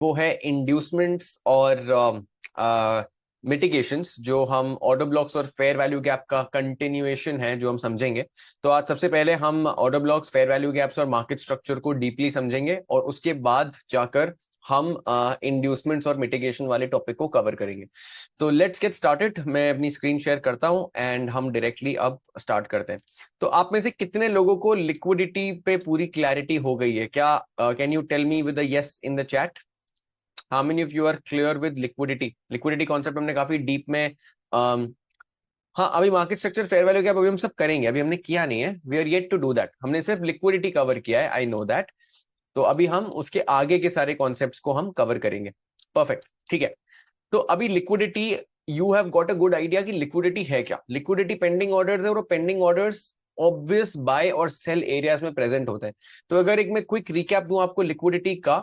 वो है इंड्यूसमेंट्स और मिटिगेशंस, जो हम ऑर्डर ब्लॉक्स और फेयर वैल्यू गैप का कंटिन्यूएशन है जो हम समझेंगे। तो आज सबसे पहले हम order blocks, fair value gaps और मार्केट स्ट्रक्चर को डीपली समझेंगे, और उसके बाद जाकर हम इंड्यूसमेंट्स और मिटिगेशन वाले टॉपिक को कवर करेंगे। तो लेट्स गेट स्टार्टेड। मैं अपनी स्क्रीन शेयर करता हूं एंड हम डायरेक्टली अब स्टार्ट करते हैं। तो आप में से कितने लोगों को लिक्विडिटी पे पूरी क्लैरिटी हो गई है? क्या can you tell me with a yes in the chat? How many of you are clear with liquidity? Liquidity concept हमने काफी डीप में हाँ, अभी market structure, fair value gap अभी हम सब करेंगे, अभी हमने किया नहीं है। We are yet to do that. हमने सिर्फ लिक्विडिटी कवर किया है, आई नो दैट। तो अभी हम उसके आगे के सारे कॉन्सेप्ट्स को हम कवर करेंगे। परफेक्ट, ठीक है। तो अभी liquidity, you have got a good idea कि लिक्विडिटी है क्या। लिक्विडिटी पेंडिंग ऑर्डर्स है, और पेंडिंग ऑर्डर्स ऑब्वियस बाय और सेल एरियाज में प्रेजेंट होते हैं। तो अगर एक मैं क्विक रिकैप दूं आपको लिक्विडिटी का,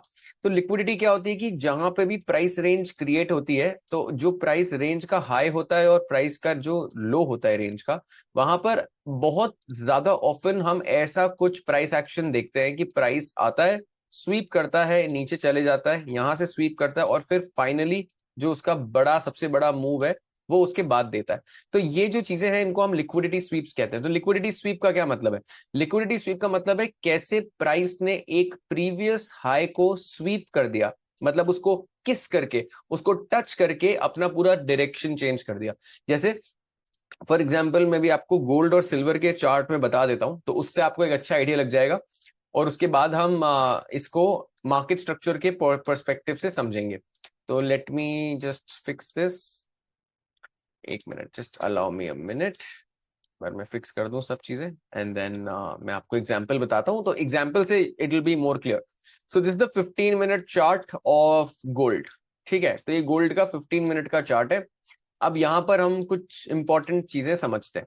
तो लिक्विडिटी क्या होती है कि जहां पे भी प्राइस रेंज क्रिएट होती है, तो जो प्राइस रेंज का हाई होता है और प्राइस का जो लो होता है रेंज का, वहां पर बहुत ज्यादा ऑफन हम ऐसा कुछ प्राइस एक्शन देखते हैं कि प्राइस आता है, स्वीप करता है, नीचे चले जाता है, यहां से स्वीप करता है, और फिर फाइनली जो उसका बड़ा, सबसे बड़ा मूव है वो उसके बाद देता है। तो ये जो चीजें हैं इनको हम लिक्विडिटी स्वीप्स कहते हैं। तो लिक्विडिटी स्वीप का क्या मतलब है? लिक्विडिटी स्वीप का मतलब है कैसे प्राइस ने एक प्रीवियस हाई को स्वीप कर दिया, मतलब उसको किस करके, उसको टच करके अपना पूरा डायरेक्शन चेंज कर दिया। जैसे फॉर एग्जाम्पल मैं भी आपको गोल्ड और सिल्वर के चार्ट में बता देता हूं, तो उससे आपको एक अच्छा आइडिया लग जाएगा, और उसके बाद हम इसको मार्केट स्ट्रक्चर के पर्सपेक्टिव से समझेंगे। तो let me just fix this. एक minute, just allow me a minute. पर मैं फिक्स कर दूं सब चीजें, एंड देन मैं आपको एग्जांपल बताता हूं, तो एग्जांपल से it will be more clear. So this the 15 minute chart of gold. ठीक है, तो ये गोल्ड का 15 मिनट का चार्ट है। अब यहां पर हम कुछ इंपॉर्टेंट चीजें समझते हैं।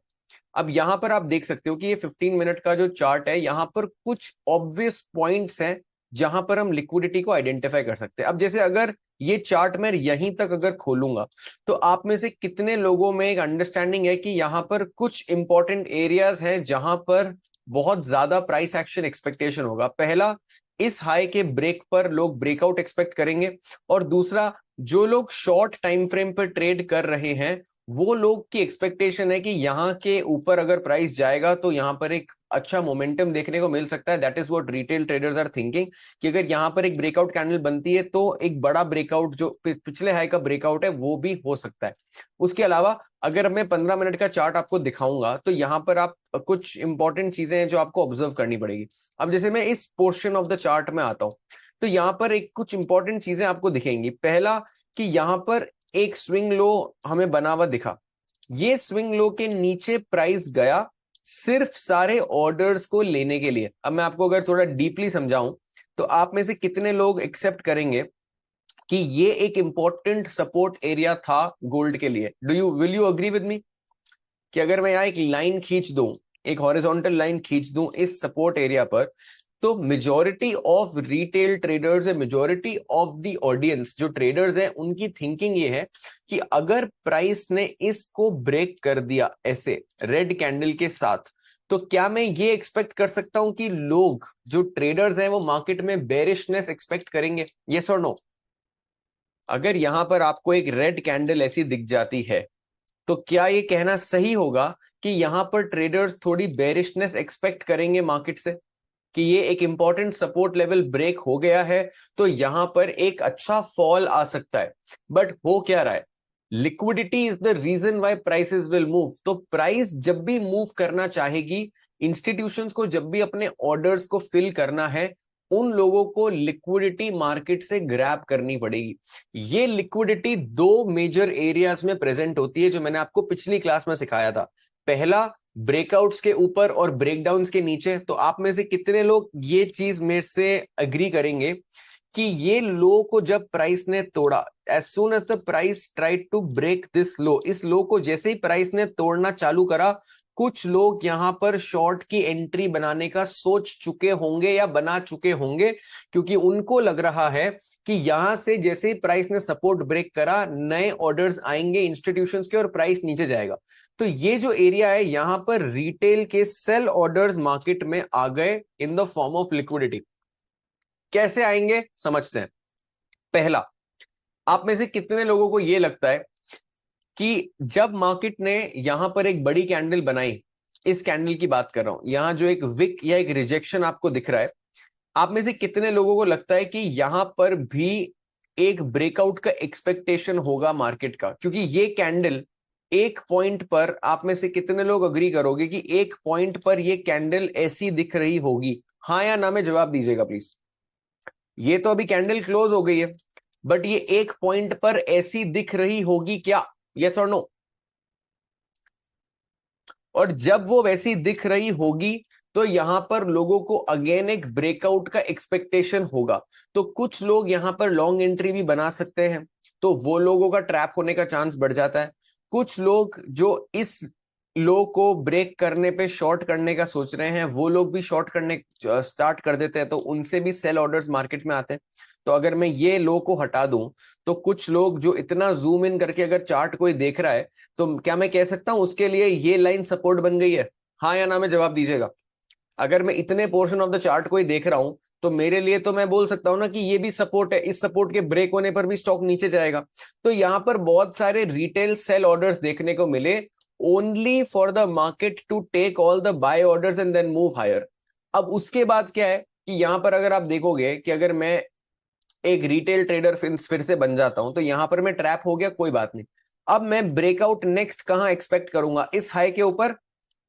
अब यहां पर आप देख सकते हो कि ये 15 मिनट का जो चार्ट है, यहां पर कुछ ऑब्वियस पॉइंट्स हैं जहां पर हम लिक्विडिटी को आइडेंटिफाई कर सकते हैं। अब जैसे अगर ये चार्ट मैं यहीं तक अगर खोलूंगा, तो आप में से कितने लोगों में एक अंडरस्टैंडिंग है कि यहां पर कुछ इंपॉर्टेंट एरियाज हैं जहां पर बहुत ज्यादा प्राइस एक्शन एक्सपेक्टेशन होगा? पहला, इस हाई के ब्रेक पर लोग ब्रेकआउट एक्सपेक्ट करेंगे, और दूसरा, जो लोग शॉर्ट टाइम फ्रेम पर ट्रेड कर रहे हैं, वो लोग की एक्सपेक्टेशन है कि यहाँ के ऊपर अगर प्राइस जाएगा तो यहाँ पर एक अच्छा मोमेंटम देखने को मिल सकता है। That is what retail traders are thinking, कि अगर यहाँ पर एक ब्रेकआउट कैंडल बनती है तो एक बड़ा ब्रेकआउट, जो पिछले हाई का ब्रेकआउट है, वो भी हो सकता है। उसके अलावा अगर मैं 15 मिनट का चार्ट आपको दिखाऊंगा, तो यहाँ पर आप कुछ इंपॉर्टेंट चीजें हैं जो आपको ऑब्जर्व करनी पड़ेगी। अब जैसे मैं इस पोर्शन ऑफ द चार्ट में आता हूं, तो यहाँ पर एक कुछ इंपॉर्टेंट चीजें आपको दिखेंगी। पहला, कि यहाँ पर एक स्विंग लो हमें बना हुआ दिखा। ये स्विंग लो के नीचे प्राइस गया सिर्फ सारे ऑर्डर्स को लेने के लिए। अब मैं आपको अगर थोड़ा डीपली समझाऊं, तो आप में से कितने लोग एक्सेप्ट करेंगे कि ये एक इंपॉर्टेंट सपोर्ट एरिया था गोल्ड के लिए? Will you agree with me कि अगर मैं यहां एक लाइन खींच दूं, एक हॉरिजॉन्टल लाइन खींच दूं इस सपोर्ट एरिया पर, तो मेजॉरिटी ऑफ रिटेल ट्रेडर्स है, मेजॉरिटी ऑफ द ऑडियंस जो ट्रेडर्स हैं, उनकी थिंकिंग ये है कि अगर प्राइस ने इसको ब्रेक कर दिया ऐसे रेड कैंडल के साथ, तो क्या मैं ये एक्सपेक्ट कर सकता हूं कि लोग जो ट्रेडर्स हैं वो मार्केट में बेरिशनेस एक्सपेक्ट करेंगे? यस और नो? अगर यहां पर आपको एक रेड कैंडल ऐसी दिख जाती है, तो क्या ये कहना सही होगा कि यहां पर ट्रेडर्स थोड़ी बेरिशनेस एक्सपेक्ट करेंगे मार्केट से, कि ये एक इंपॉर्टेंट सपोर्ट लेवल ब्रेक हो गया है, तो यहां पर एक अच्छा फॉल आ सकता है? बट हो क्या रहा है? Liquidity is the reason why prices will move. तो प्राइस जब भी मूव करना चाहेगी, इंस्टीट्यूशंस को जब भी अपने ऑर्डर्स को फिल करना है, उन लोगों को लिक्विडिटी मार्केट से ग्रैब करनी पड़ेगी। ये लिक्विडिटी दो मेजर एरियाज में प्रेजेंट होती है, जो मैंने आपको पिछली क्लास में सिखाया था। पहला, ब्रेकआउट्स के ऊपर और ब्रेकडाउन्स के नीचे। तो आप में से कितने लोग ये चीज मेरे से अग्री करेंगे कि ये लो को जब प्राइस ने तोड़ा, as soon as the price tried to break this low, इस लो को जैसे ही प्राइस ने तोड़ना चालू करा, कुछ लोग यहां पर शॉर्ट की एंट्री बनाने का सोच चुके होंगे या बना चुके होंगे, क्योंकि उनको लग रहा है कि यहां से जैसे ही प्राइस ने सपोर्ट ब्रेक करा, नए ऑर्डर्स आएंगे इंस्टीट्यूशंस के और प्राइस नीचे जाएगा। तो ये जो एरिया है, यहां पर रिटेल के सेल ऑर्डर्स मार्केट में आ गए in the form of liquidity. कैसे आएंगे समझते हैं। पहला, आप में से कितने लोगों को यह लगता है कि जब मार्केट ने यहां पर एक बड़ी कैंडल बनाई, इस कैंडल की बात कर रहा हूं, यहां जो एक विक या एक रिजेक्शन आपको दिख रहा है, आप में से कितने लोगों को लगता है कि यहां पर भी एक ब्रेकआउट का एक्सपेक्टेशन होगा मार्केट का? क्योंकि ये कैंडल एक पॉइंट पर, आप में से कितने लोग अग्री करोगे कि एक पॉइंट पर ये कैंडल ऐसी दिख रही होगी? हाँ या ना में जवाब दीजिएगा प्लीज। ये तो अभी कैंडल क्लोज हो गई है, बट ये एक पॉइंट पर ऐसी दिख रही होगी क्या? यस और नो? और जब वो वैसी दिख रही होगी तो यहां पर लोगों को अगेन एक ब्रेकआउट का एक्सपेक्टेशन होगा, तो कुछ लोग यहां पर लॉन्ग एंट्री भी बना सकते हैं, तो वो लोगों का ट्रैप होने का चांस बढ़ जाता है। कुछ लोग जो इस लो को ब्रेक करने पे शॉर्ट करने का सोच रहे हैं, वो लोग भी शॉर्ट करने स्टार्ट कर देते हैं, तो उनसे भी सेल ऑर्डर्स मार्केट में आते हैं। तो अगर मैं ये लो को हटा दूं, तो कुछ लोग जो इतना जूम इन करके अगर चार्ट कोई देख रहा है, तो क्या मैं कह सकता हूं उसके लिए ये लाइन सपोर्ट बन गई है? हाँ या ना में जवाब दीजिएगा। अगर मैं इतने पोर्शन ऑफ द चार्ट को ही देख रहा हूं, तो मेरे लिए तो मैं बोल सकता हूं ना कि ये भी सपोर्ट है, इस सपोर्ट के ब्रेक होने पर भी स्टॉक नीचे जाएगा। तो यहां पर बहुत सारे रिटेल सेल ऑर्डर्स देखने को मिले, only for the market to take all the buy orders and then move higher. अब उसके बाद क्या है कि यहां पर अगर आप देखोगे कि अगर मैं एक रिटेल ट्रेडर फिर से बन जाता हूं, तो यहां पर मैं ट्रैप हो गया, कोई बात नहीं। अब मैं ब्रेकआउट नेक्स्ट कहां एक्सपेक्ट करूंगा? इस हाई के ऊपर?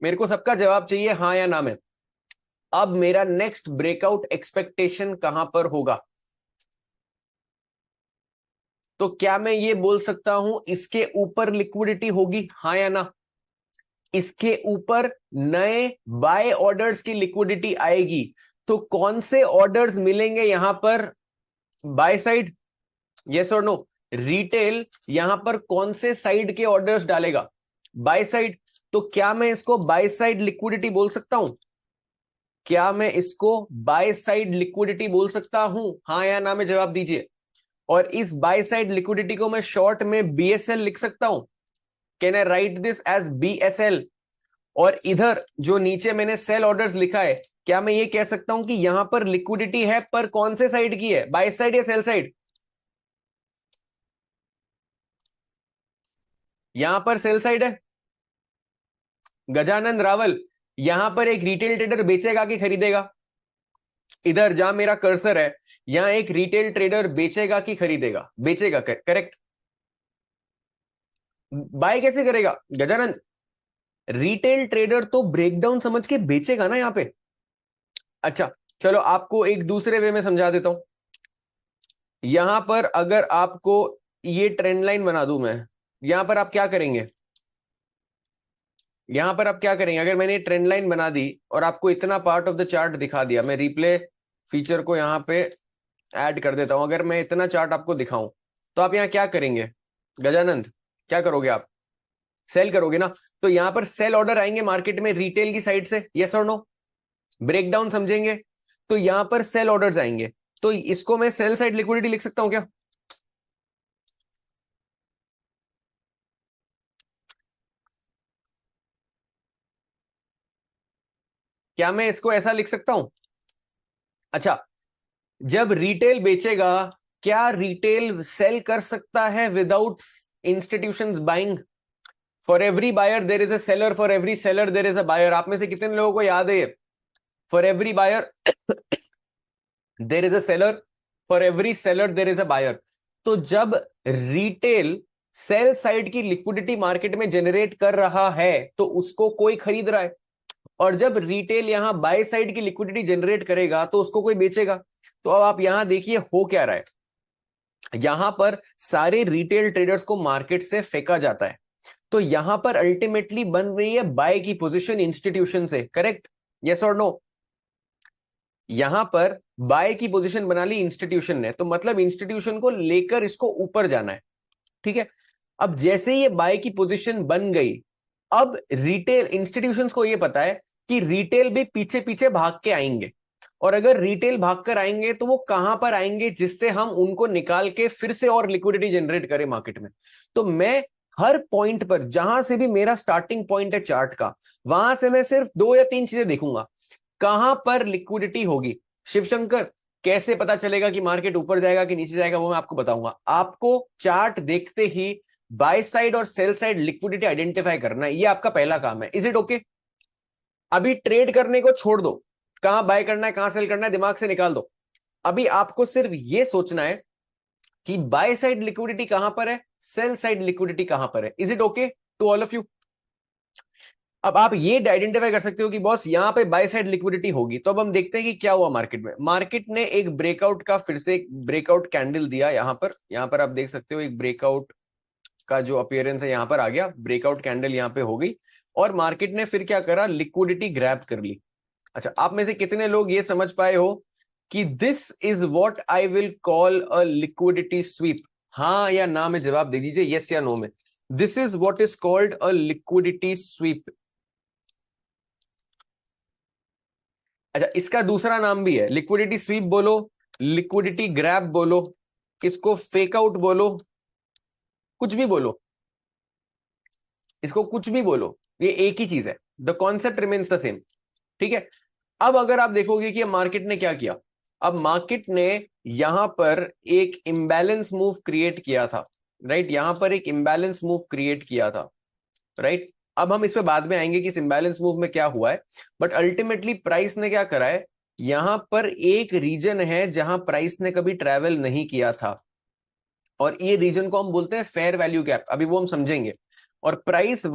मेरे को सबका जवाब चाहिए हाँ या ना में। अब मेरा नेक्स्ट ब्रेकआउट एक्सपेक्टेशन कहां पर होगा? तो क्या मैं ये बोल सकता हूं इसके ऊपर लिक्विडिटी होगी? हाँ या ना? इसके ऊपर नए बाय ऑर्डर्स की लिक्विडिटी आएगी, तो कौन से ऑर्डर्स मिलेंगे यहां पर बाय साइड? यस और नो? रिटेल यहां पर कौन से साइड के ऑर्डर्स डालेगा? By side. तो क्या मैं इसको बाय साइड लिक्विडिटी बोल सकता हूं? क्या मैं इसको बाय साइड लिक्विडिटी बोल सकता हूं? हाँ या ना में जवाब दीजिए। और इस बाय साइड लिक्विडिटी को मैं शॉर्ट में बीएसएल लिख सकता हूं। Can I write this as BSL? और इधर जो नीचे मैंने सेल ऑर्डर्स लिखा है, क्या मैं ये कह सकता हूं कि यहां पर लिक्विडिटी है, पर कौन से साइड की है? बाय साइड या सेल साइड? यहां पर सेल साइड है। गजानंद रावल, यहां पर एक रिटेल ट्रेडर बेचेगा कि खरीदेगा? इधर जहां मेरा कर्सर है, यहां एक रिटेल ट्रेडर बेचेगा कि खरीदेगा? बेचेगा, करेक्ट। बाय कैसे करेगा गजानंद? रिटेल ट्रेडर तो ब्रेकडाउन समझ के बेचेगा ना यहां पे। अच्छा, चलो आपको एक दूसरे वे में समझा देता हूं। यहां पर अगर आपको ये ट्रेंड लाइन बना दूं मैं, यहां पर आप क्या करेंगे? यहां पर आप क्या करेंगे अगर मैंने ट्रेंड लाइन बना दी और आपको इतना पार्ट ऑफ द चार्ट दिखा दिया? मैं रिप्ले फीचर को यहां पे ऐड कर देता हूं। अगर मैं इतना चार्ट आपको दिखाऊं, तो आप यहां क्या करेंगे गजानंद? क्या करोगे आप? सेल करोगे ना? तो यहां पर सेल ऑर्डर आएंगे मार्केट में रिटेल की साइड से, यस और नो? ब्रेकडाउन समझेंगे, तो यहां पर सेल ऑर्डर्स आएंगे, तो इसको मैं सेल साइड लिक्विडिटी लिख सकता हूं क्या? क्या मैं इसको ऐसा लिख सकता हूं? अच्छा, जब रिटेल बेचेगा, क्या रिटेल सेल कर सकता है without institutions buying? For every buyer there is a seller, for every seller there is a buyer. आप में से कितने लोगों को याद है ये? For every buyer there is a seller, for every seller there is a buyer. तो जब रिटेल सेल साइड की लिक्विडिटी मार्केट में जनरेट कर रहा है, तो उसको कोई खरीद रहा है। और जब रिटेल यहां बाय साइड की लिक्विडिटी जनरेट करेगा, तो उसको कोई बेचेगा। तो अब आप यहां देखिए हो क्या रहा है। यहां पर सारे रिटेल ट्रेडर्स को मार्केट से फेंका जाता है, तो यहां पर अल्टीमेटली बन रही है बाय की पोजीशन इंस्टीट्यूशन से, करेक्ट? यस और नो? यहां पर बाय की पोजीशन बना ली इंस्टीट्यूशन ने, तो मतलब इंस्टीट्यूशन को लेकर इसको ऊपर जाना है, ठीक है। अब जैसे ये बाय की पोजीशन बन गई, अब रिटेल इंस्टीट्यूशंस को ये पता है कि रिटेल भी पीछे पीछे भाग के आएंगे, और अगर रिटेल भागकर आएंगे तो वो कहां पर आएंगे जिससे हम उनको निकाल के फिर से और लिक्विडिटी जनरेट करें मार्केट में? तो मैं हर पॉइंट पर, जहां से भी मेरा स्टार्टिंग पॉइंट है चार्ट का, वहां से मैं सिर्फ दो या तीन चीजें देखूंगा। कहां पर लिक्विडिटी होगी? शिवशंकर, कैसे पता चलेगा कि मार्केट ऊपर जाएगा कि नीचे जाएगा, वो मैं आपको बताऊंगा। आपको चार्ट देखते ही बाय साइड और सेल साइड लिक्विडिटी आइडेंटिफाई करना है, ये आपका पहला काम है। Is it okay? अभी ट्रेड करने को छोड़ दो, कहां बाय करना है कहां सेल करना है दिमाग से निकाल दो। अभी आपको सिर्फ ये सोचना है कि बाय साइड लिक्विडिटी कहां पर है, सेल साइड लिक्विडिटी कहां पर है। Is it okay to all of you? अब आप ये आइडेंटिफाई कर सकते हो कि बॉस यहां पे बाय साइड लिक्विडिटी होगी। तो अब हम देखते हैं कि क्या हुआ मार्केट में। मार्केट ने एक ब्रेकआउट का फिर से एक ब्रेकआउट कैंडल दिया यहां पर आप देख सकते हो एक ब्रेकआउट का जो अपीयरेंस है यहां पर आ गया, ब्रेकआउट कैंडल यहां पे हो गई और मार्केट ने फिर क्या करा, लिक्विडिटी ग्रैब कर ली। अच्छा, आप में से कितने लोग ये समझ पाए हो कि this is what I will call a liquidity SVEEP? हाँ या ना में जवाब दे दीजिए, यस या नो में। This is what is called a liquidity SVEEP. अच्छा, इसका दूसरा नाम भी है, लिक्विडिटी स्वीप बोलो, लिक्विडिटी ग्रैब बोलो, इसको फेक आउट बोलो, कुछ भी बोलो, इसको कुछ भी बोलो, ये एक ही चीज है। The concept remains the same. ठीक है। अब अगर आप देखोगे कि मार्केट ने क्या किया, अब मार्केट ने यहां पर एक इम्बैलेंस मूव क्रिएट किया था, राइट? यहां पर एक इम्बैलेंस मूव क्रिएट किया था, राइट? अब हम इस पे बाद में आएंगे कि इस इम्बैलेंस मूव में क्या हुआ है, बट अल्टीमेटली प्राइस ने क्या करा है, यहां पर एक रीजन है जहां प्राइस ने कभी ट्रैवल नहीं किया था और ये रीजन को हम बोलते हैं फेयर वैल्यू गैप। अभी वो हम समझेंगे। और प्राइस